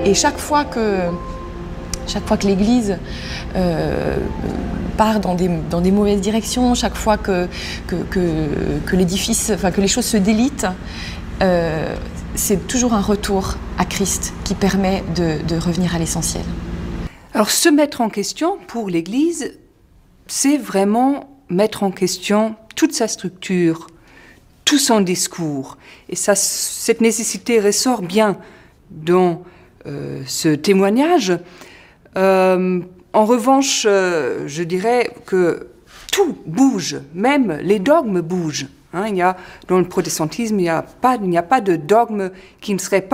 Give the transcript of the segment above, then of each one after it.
Et chaque fois que l'Église part dans des mauvaises directions, chaque fois que l'édifice, enfin que les choses se délitent, c'est toujours un retour à Christ qui permet de revenir à l'essentiel. Alors se mettre en question pour l'Église, c'est vraiment mettre en question toute sa structure, tout son discours. Et ça, cette nécessité ressort bien dans ce témoignage. En revanche, je dirais que tout bouge, même les dogmes bougent. Hein, dans le protestantisme, il n'y a pas de dogme qui ne pourrait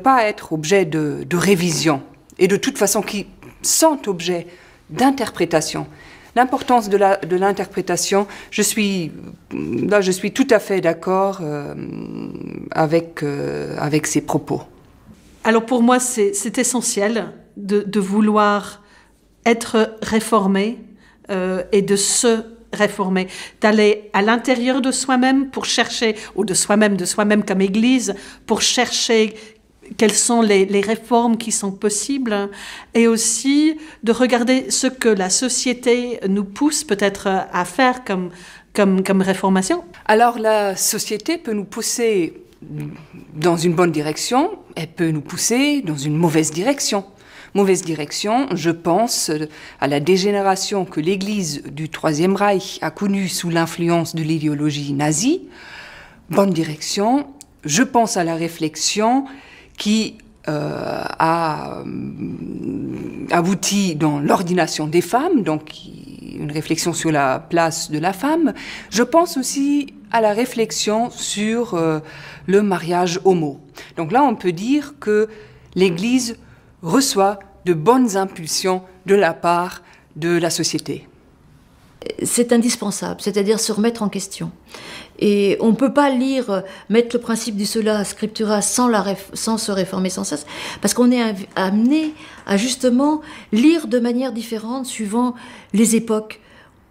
pas être objet de révision, et de toute façon qui sont objet d'interprétation. L'importance de l'interprétation, je suis tout à fait d'accord avec ces propos. Alors pour moi, c'est essentiel de vouloir être réformé et de se réformer, d'aller à l'intérieur de soi-même pour chercher, ou de soi-même comme Église, pour chercher quelles sont les réformes qui sont possibles, et aussi de regarder ce que la société nous pousse peut-être à faire comme réformation. Alors la société peut nous pousser dans une bonne direction, elle peut nous pousser dans une mauvaise direction. Mauvaise direction, je pense à la dégénération que l'Église du Troisième Reich a connue sous l'influence de l'idéologie nazie. Bonne direction, je pense à la réflexion qui a abouti dans l'ordination des femmes, donc une réflexion sur la place de la femme. Je pense aussi à la réflexion sur le mariage homo. Donc là, on peut dire que l'Église reçoit de bonnes impulsions de la part de la société. C'est indispensable, c'est-à-dire se remettre en question. Et on ne peut pas mettre le principe du sola scriptura sans se réformer sans cesse, parce qu'on est amené à justement lire de manière différente suivant les époques.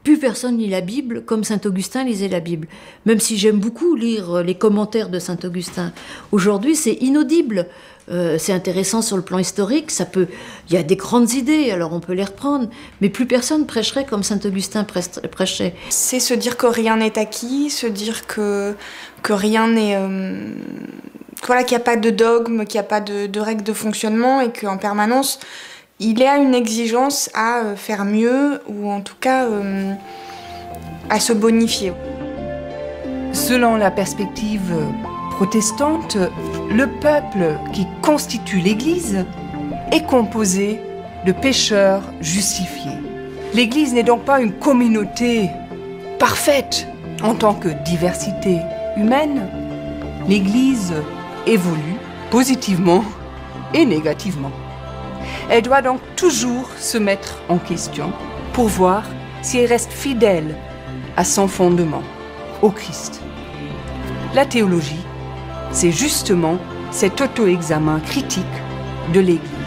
Plus personne lit la Bible comme saint Augustin lisait la Bible. Même si j'aime beaucoup lire les commentaires de saint Augustin. Aujourd'hui, c'est inaudible. C'est intéressant sur le plan historique. Il y a des grandes idées, alors on peut les reprendre. Mais plus personne prêcherait comme saint Augustin prêchait. C'est se dire que rien n'est acquis, se dire que rien n'est... Voilà, qu'il n'y a pas de dogme, qu'il n'y a pas de règles de fonctionnement, et qu'en permanence... il y a une exigence à faire mieux, ou en tout cas à se bonifier. Selon la perspective protestante, le peuple qui constitue l'Église est composé de pécheurs justifiés. L'Église n'est donc pas une communauté parfaite en tant que diversité humaine. L'Église évolue positivement et négativement. Elle doit donc toujours se mettre en question pour voir si elle reste fidèle à son fondement, au Christ. La théologie, c'est justement cet auto-examen critique de l'Église.